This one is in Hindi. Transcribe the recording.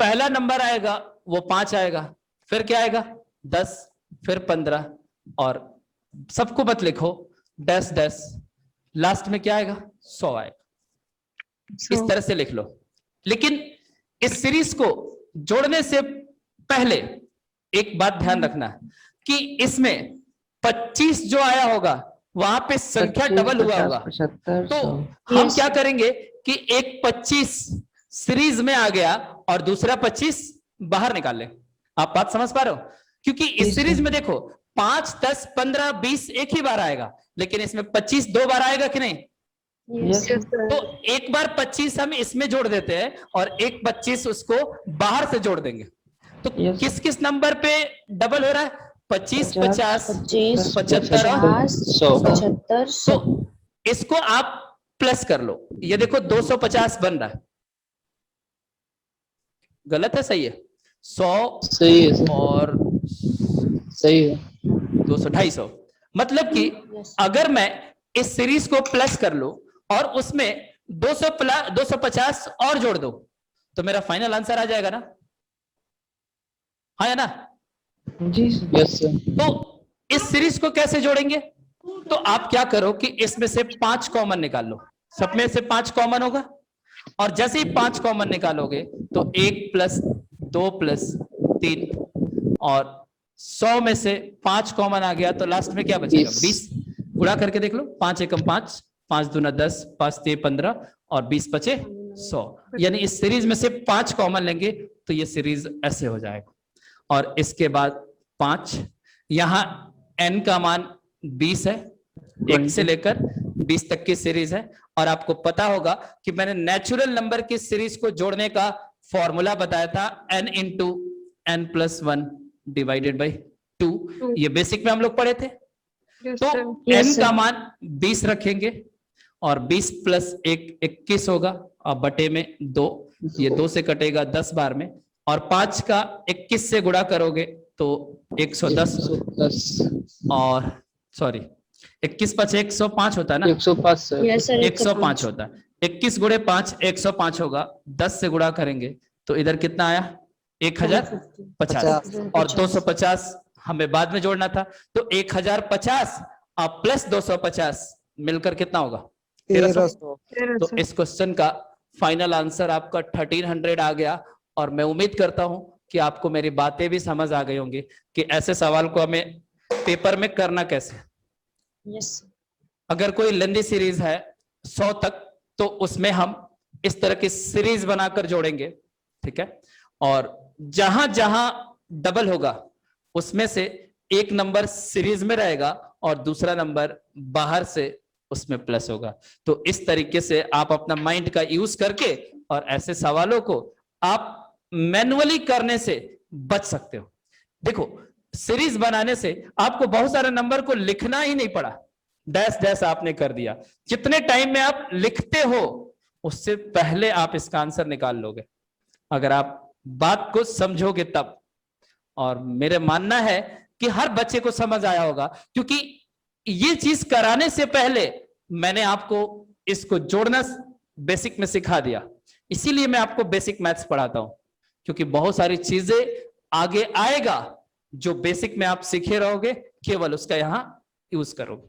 पहला नंबर आएगा वो 5 आएगा, फिर क्या आएगा 10, फिर 15, और सबको मत लिखो, डैश डैश, लास्ट में क्या आएगा 100 आएगा। इस तरह से लिख लो। लेकिन इस सीरीज को जोड़ने से पहले एक बात ध्यान रखना कि इसमें 25 जो आया होगा वहां पे संख्या डबल हुआ होगा। तो हम क्या करेंगे कि एक 25 सीरीज में आ गया और दूसरा 25 बाहर निकाल ले। आप बात समझ पा रहे हो? क्योंकि इस सीरीज में देखो 5, 10, 15, 20 एक ही बार आएगा, लेकिन इसमें 25 दो बार आएगा कि नहीं? तो एक बार 25 हम इसमें जोड़ देते हैं और एक 25 उसको बाहर से जोड़ देंगे। तो किस किस नंबर पे डबल हो रहा है? 25, 50, 75 और 100। तो इसको आप प्लस कर लो। ये देखो 250 बन रहा है। गलत है सही है? 100 सही है और सही है 200, 250। मतलब कि अगर मैं इस सीरीज को प्लस कर लूं और उसमें 250 और जोड़ दो तो मेरा फाइनल आंसर आ जाएगा ना? हाँ या ना? जी यस सर। तो इस सीरीज को कैसे जोड़ेंगे? तो आप क्या करो कि इसमें से 5 कॉमन निकाल लो। सब में से 5 कॉमन होगा और जैसे ही 5 कॉमन निकालोगे तो 1 + 2 + 3 और 100 में से 5 कॉमन आ गया तो लास्ट में क्या बचेगा? 20। गुणा करके देख लो, 5 एकम 5, 5 दूना 10, 5 3 15 और 20 बचे 100। यानी इस सीरीज में से 5 कॉमन लेंगे तो ये सीरीज ऐसे हो जाएगा। और इसके बाद 5, यहां n का मान 20 है, 1 से लेकर 20 तक की सीरीज है। और आपको पता होगा कि मैंने नेचुरल नंबर की सीरीज को जोड़ने का फॉर्मूला बताया था, n × n + 1 / 2। ये बेसिक में हम लोग पढ़े थे। तो n का मान 20 रखेंगे और 20 + 1 21 होगा और बटे में 2, ये 2 से कटेगा 10 बार में, और 5 का 21 से गुणा करोगे तो 110 और सॉरी 21 × 5 105 होता है ना? 105 105 होता है। 21 × 5 105 होगा। 10 से गुणा करेंगे तो इधर कितना आया? 1050 और 250 हमें बाद में जोड़ना था। तो 1050 और प्लस 250 मिलकर कितना होगा? 1300। तो इस क्वेश्चन का फाइनल आंसर आपका 1300 आ गया। और मैं उम्मीद करता हूं कि आपको मेरी बातें भी समझ आ गई होंगी कि ऐसे सवाल को हमें पेपर में करना कैसे। अगर कोई लेंदी सीरीज है 100 तक तो उसमें हम इस तरह की सीरीज बनाकर जोड़ेंगे, ठीक है? और जहां जहां डबल होगा उसमें से एक नंबर सीरीज में रहेगा और दूसरा नंबर बाहर से उसमें प्लस होगा। तो इस तरीके से आप अपना माइंड का यूज करके और ऐसे सवालों को आप मैन्युअली करने से बच सकते हो। देखो सीरीज बनाने से आपको बहुत सारे नंबर को लिखना ही नहीं पड़ा, डैश डैश आपने कर दिया। जितने टाइम में आप लिखते हो उससे पहले आप इसका आंसर निकाल लोगे अगर आप बात को समझोगे तब। और मेरे मानना है कि हर बच्चे को समझ आया होगा, क्योंकि ये चीज कराने से पहले मैंने आपको इसको जोड़ना बेसिक में सिखा दिया। इसीलिए मैं आपको बेसिक मैथ्स पढ़ाता हूं, क्योंकि बहुत सारी चीजें आगे आएगा जो बेसिक में आप सीखे रहोगे, केवल उसका यहां यूज करोगे।